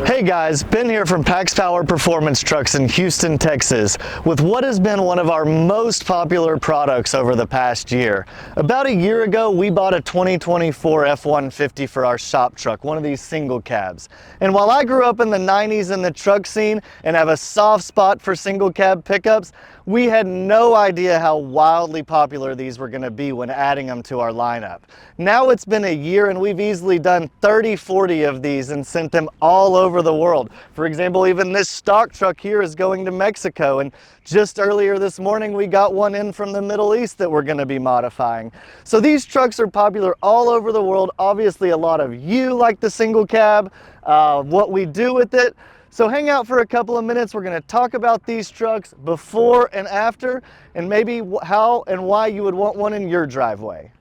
Hey guys, Ben here from PaxPower Performance Trucks in Houston, Texas, with what has been one of our most popular products over the past year. About a year ago, we bought a 2024 F-150 for our shop truck, one of these single cabs. And while I grew up in the 90s in the truck scene and have a soft spot for single cab pickups, we had no idea how wildly popular these were going to be when adding them to our lineup. Now it's been a year and we've easily done 30, 40 of these and sent them all over the world. For example, even this stock truck here is going to Mexico, and just earlier this morning we got one in from the Middle East that we're going to be modifying. So these trucks are popular all over the world. Obviously a lot of you like the single cab, what we do with it. So hang out for a couple of minutes. We're going to talk about these trucks before and after, and maybe how and why you would want one in your driveway.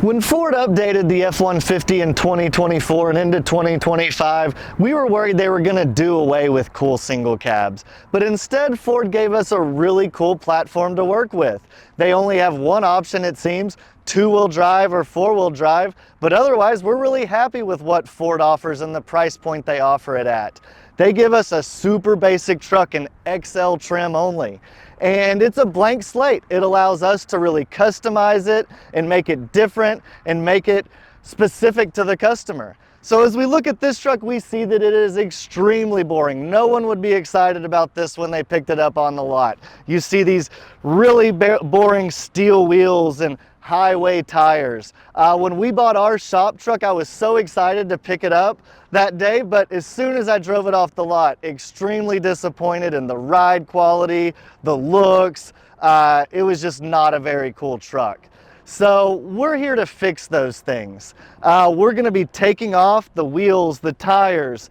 When Ford updated the F-150 in 2024 and into 2025, we were worried they were going to do away with cool single cabs. But instead, Ford gave us a really cool platform to work with. They only have one option, it seems, two-wheel drive or four-wheel drive, but otherwise we're really happy with what Ford offers and the price point they offer it at. They give us a super basic truck in XL trim only. And it's a blank slate. It allows us to really customize it and make it different and make it specific to the customer. So as we look at this truck, we see that it is extremely boring. No one would be excited about this when they picked it up on the lot. You see these really boring steel wheels and highway tires. When we bought our shop truck, I was so excited to pick it up that day, but as soon as I drove it off the lot, extremely disappointed in the ride quality, the looks. It was just not a very cool truck. So we're here to fix those things. We're going to be taking off the wheels, the tires,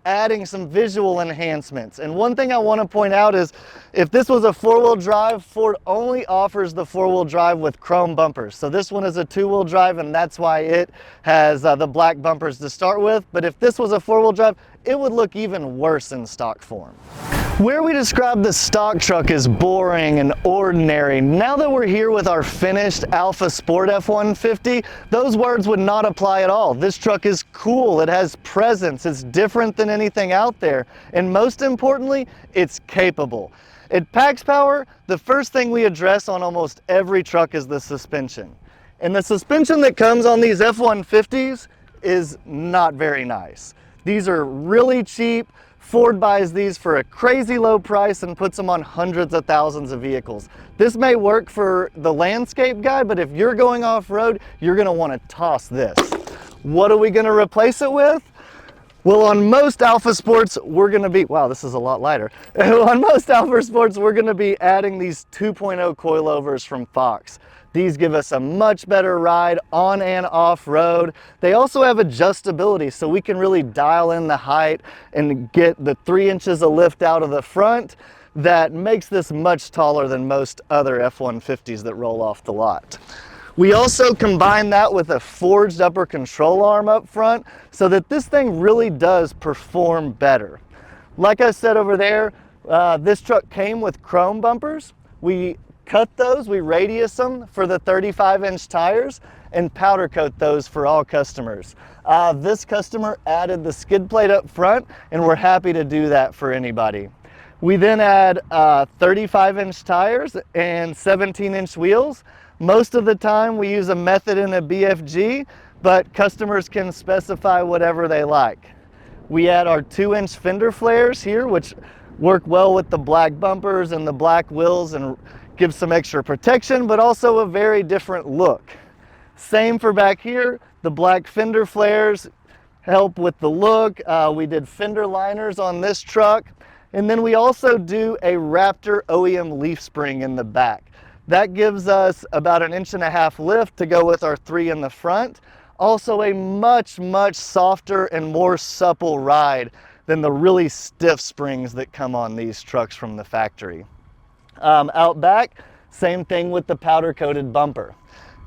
adding some visual enhancements. And one thing I want to point out is if this was a four-wheel drive, Ford only offers the four-wheel drive with chrome bumpers. So this one is a two-wheel drive and that's why it has the black bumpers to start with. But if this was a four-wheel drive, it would look even worse in stock form. Where we describe the stock truck as boring and ordinary, now that we're here with our finished Alpha Sport F-150, those words would not apply at all. This truck is cool, it has presence, it's different than anything out there, and most importantly, it's capable. At PaxPower, the first thing we address on almost every truck is the suspension. And the suspension that comes on these F-150s is not very nice. These are really cheap. Ford buys these for a crazy low price and puts them on hundreds of thousands of vehicles. This may work for the landscape guy, but if you're going off-road, you're going to want to toss this. What are we going to replace it with? Well, on most Alpha Sports, we're going to be, wow, this is a lot lighter. On most Alpha Sports, we're going to be adding these 2.0 coilovers from Fox. These give us a much better ride on and off road. They also have adjustability, so we can really dial in the height and get the 3 inches of lift out of the front that makes this much taller than most other F-150s that roll off the lot. We also combine that with a forged upper control arm up front so that this thing really does perform better. Like I said over there, this truck came with chrome bumpers. We cut those, we radius them for the 35-inch tires and powder coat those for all customers. This customer added the skid plate up front and we're happy to do that for anybody. We then add 35-inch tires and 17-inch wheels. Most of the time we use a method in a BFG, but customers can specify whatever they like. We add our 2-inch fender flares here, which work well with the black bumpers and the black wheels and give some extra protection, but also a very different look. Same for back here. The black fender flares help with the look. We did fender liners on this truck. And then we also do a Raptor OEM leaf spring in the back. That gives us about 1.5 inches lift to go with our 3 in the front. Also a much, much softer and more supple ride than the really stiff springs that come on these trucks from the factory. Out back, same thing with the powder coated bumper.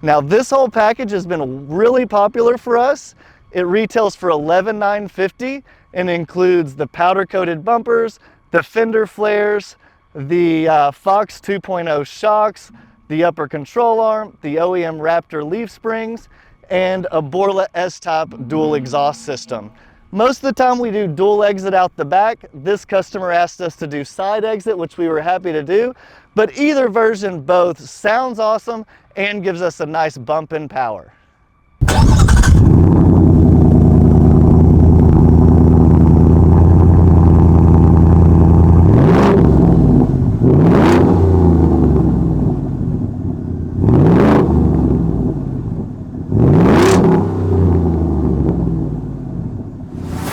Now this whole package has been really popular for us. It retails for $11,950 and includes the powder-coated bumpers, the fender flares, the Fox 2.0 shocks, the upper control arm, the OEM Raptor leaf springs, and a Borla S-Type dual exhaust system. Most of the time we do dual exit out the back. This customer asked us to do side exit, which we were happy to do, but either version both sounds awesome and gives us a nice bump in power.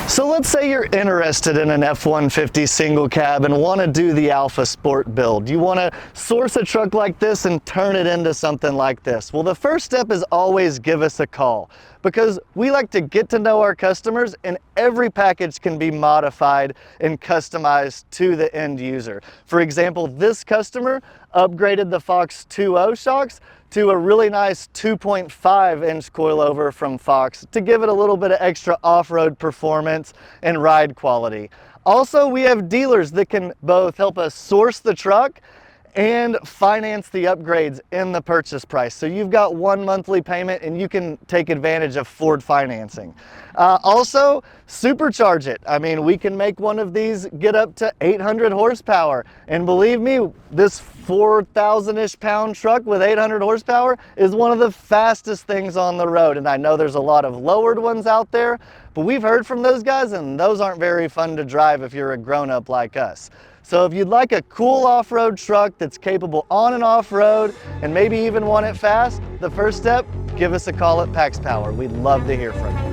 So let's say you're interested in an F-150 single cab and want to do the Alpha Sport build. You want to source a truck like this and turn it into something like this. Well, the first step is always give us a call, because we like to get to know our customers, and every package can be modified and customized to the end user. For example, this customer upgraded the Fox 2.0 shocks to a really nice 2.5-inch coilover from Fox to give it a little bit of extra off-road performance and ride quality. Also, we have dealers that can both help us source the truck and finance the upgrades in the purchase price. So you've got one monthly payment and you can take advantage of Ford financing. Also, supercharge it. I mean, we can make one of these get up to 800 horsepower. And believe me, this 4,000-ish pound truck with 800 horsepower is one of the fastest things on the road. And I know there's a lot of lowered ones out there, but we've heard from those guys and those aren't very fun to drive if you're a grown-up like us. So if you'd like a cool off-road truck that's capable on and off-road and maybe even want it fast, the first step, give us a call at PaxPower. We'd love to hear from you.